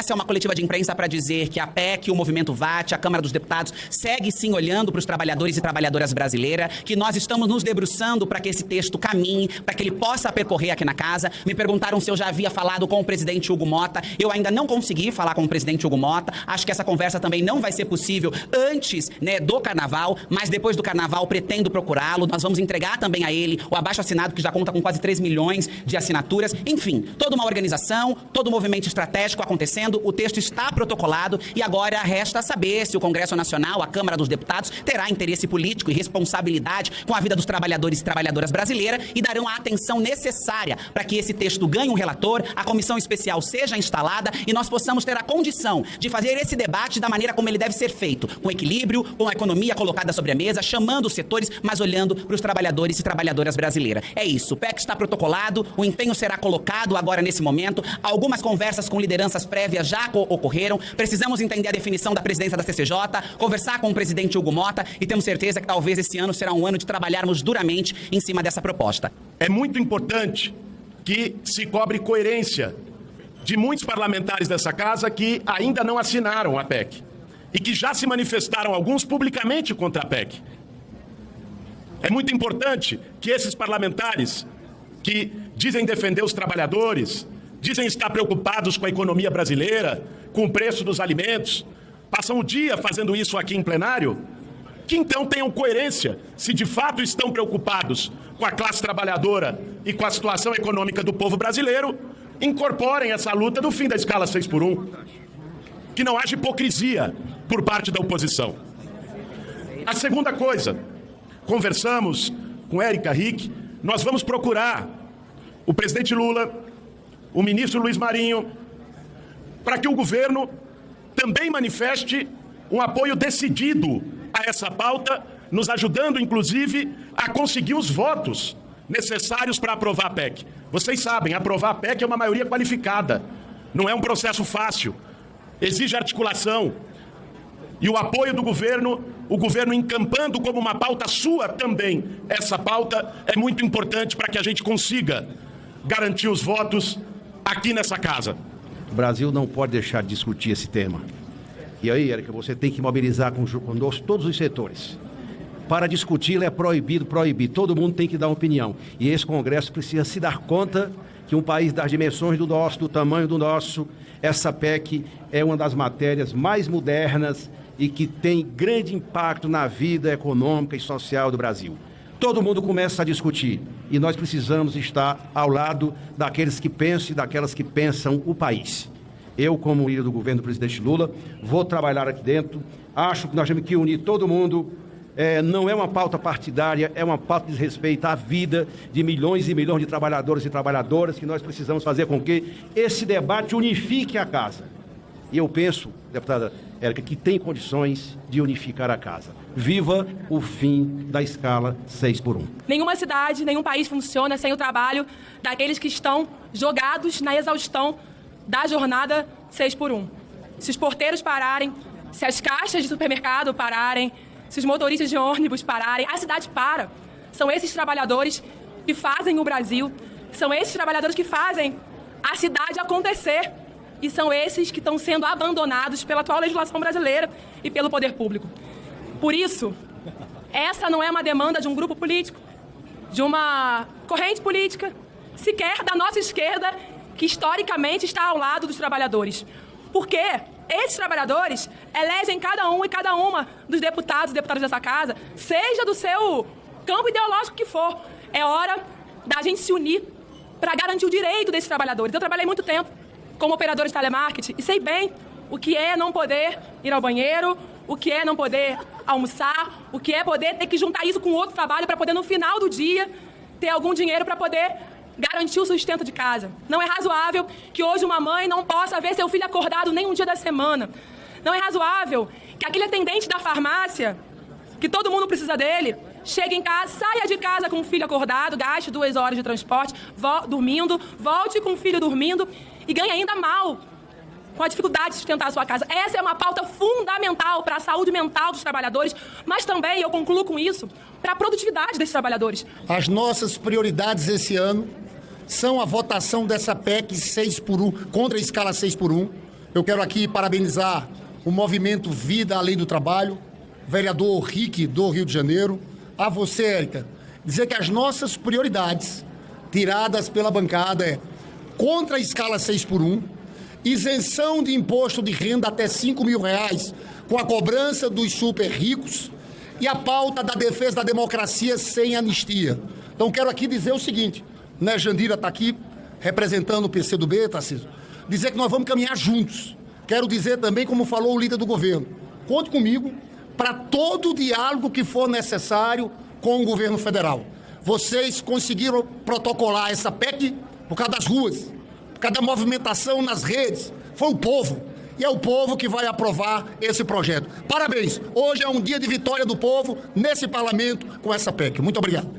essa é uma coletiva de imprensa para dizer que a PEC, o Movimento VAT, a Câmara dos Deputados, segue sim olhando para os trabalhadores e trabalhadoras brasileiras, que nós estamos nos debruçando para que esse texto caminhe, para que ele possa percorrer aqui na casa. Me perguntaram se eu já havia falado com o presidente Hugo Motta. Eu ainda não consegui falar com o presidente Hugo Motta. Acho que essa conversa também não vai ser possível antes, né, do Carnaval, mas depois do Carnaval pretendo procurá-lo. Nós vamos entregar também a ele o abaixo-assinado, que já conta com quase 3 milhões de assinaturas. Enfim, toda uma organização, todo um movimento estratégico acontecendo. O texto está protocolado e agora resta saber se o Congresso Nacional, a Câmara dos Deputados, terá interesse político e responsabilidade com a vida dos trabalhadores e trabalhadoras brasileiras e darão a atenção necessária para que esse texto ganhe um relator, a comissão especial seja instalada e nós possamos ter a condição de fazer esse debate da maneira como ele deve ser feito, com equilíbrio, com a economia colocada sobre a mesa, chamando os setores, mas olhando para os trabalhadores e trabalhadoras brasileiras. É isso, o PEC está protocolado, o empenho será colocado agora nesse momento, algumas conversas com lideranças prévias já ocorreram, precisamos entender a definição da presidência da CCJ, conversar com o presidente Hugo Motta e temos certeza que talvez esse ano será um ano de trabalharmos duramente em cima dessa proposta. É muito importante que se cobre coerência de muitos parlamentares dessa casa que ainda não assinaram a PEC e que já se manifestaram alguns publicamente contra a PEC. É muito importante que esses parlamentares que dizem defender os trabalhadores, dizem estar preocupados com a economia brasileira, com o preço dos alimentos, passam o dia fazendo isso aqui em plenário, que então tenham coerência, se de fato estão preocupados com a classe trabalhadora e com a situação econômica do povo brasileiro, incorporem essa luta do fim da escala 6x1. Que não haja hipocrisia por parte da oposição. A segunda coisa, conversamos com Érica Rick, nós vamos procurar o presidente Lula, o ministro Luiz Marinho, para que o governo também manifeste um apoio decidido a essa pauta, nos ajudando, inclusive, a conseguir os votos necessários para aprovar a PEC. Vocês sabem, aprovar a PEC é uma maioria qualificada, não é um processo fácil, exige articulação. E o apoio do governo, o governo encampando como uma pauta sua também, essa pauta é muito importante para que a gente consiga garantir os votos aqui nessa casa. O Brasil não pode deixar de discutir esse tema. E aí, Érica, você tem que mobilizar conosco todos os setores. Para discuti-lo é proibido proibir. Todo mundo tem que dar uma opinião. E esse Congresso precisa se dar conta que um país das dimensões do nosso, do tamanho do nosso, essa PEC é uma das matérias mais modernas e que tem grande impacto na vida econômica e social do Brasil. Todo mundo começa a discutir e nós precisamos estar ao lado daqueles que pensam e daquelas que pensam o país. Eu, como líder do governo do presidente Lula, vou trabalhar aqui dentro. Acho que nós temos que unir todo mundo. Não é uma pauta partidária, é uma pauta de respeito à vida de milhões e milhões de trabalhadores e trabalhadoras que nós precisamos fazer com que esse debate unifique a casa. E eu penso, deputada Érica, que tem condições de unificar a casa. Viva o fim da escala 6x1. Nenhuma cidade, nenhum país funciona sem o trabalho daqueles que estão jogados na exaustão da jornada 6x1. Se os porteiros pararem, se as caixas de supermercado pararem, se os motoristas de ônibus pararem, a cidade para. São esses trabalhadores que fazem o Brasil, são esses trabalhadores que fazem a cidade acontecer. E são esses que estão sendo abandonados pela atual legislação brasileira e pelo poder público. Por isso, essa não é uma demanda de um grupo político, de uma corrente política, sequer da nossa esquerda, que historicamente está ao lado dos trabalhadores. Porque esses trabalhadores elegem cada um e cada uma dos deputados e deputadas dessa casa, seja do seu campo ideológico que for. É hora da gente se unir para garantir o direito desses trabalhadores. Eu trabalhei muito tempo como operadora de telemarketing e sei bem o que é não poder ir ao banheiro, o que é não poder almoçar, o que é poder ter que juntar isso com outro trabalho para poder, no final do dia, ter algum dinheiro para poder garantir o sustento de casa. Não é razoável que hoje uma mãe não possa ver seu filho acordado nem um dia da semana. Não é razoável que aquele atendente da farmácia, que todo mundo precisa dele, chegue em casa, saia de casa com o filho acordado, gaste 2 horas de transporte, dormindo, volte com o filho dormindo e ganhe ainda mal, com a dificuldade de sustentar a sua casa. Essa é uma pauta fundamental para a saúde mental dos trabalhadores, mas também, eu concluo com isso, para a produtividade desses trabalhadores. As nossas prioridades esse ano são a votação dessa PEC 6x1, contra a escala 6x1. Eu quero aqui parabenizar o movimento Vida Além do Trabalho, vereador Rick do Rio de Janeiro, a você, Érica, dizer que as nossas prioridades tiradas pela bancada é contra a escala 6x1, isenção de imposto de renda até R$5.000 com a cobrança dos super ricos e a pauta da defesa da democracia sem anistia. Então quero aqui dizer o seguinte, né, Jandira está aqui representando o PCdoB, Tarcísio, dizer que nós vamos caminhar juntos. Quero dizer também, como falou o líder do governo, conte comigo para todo o diálogo que for necessário com o governo federal. Vocês conseguiram protocolar essa PEC por causa das ruas, por causa da movimentação nas redes. Foi o povo. E é o povo que vai aprovar esse projeto. Parabéns. Hoje é um dia de vitória do povo nesse parlamento com essa PEC. Muito obrigado.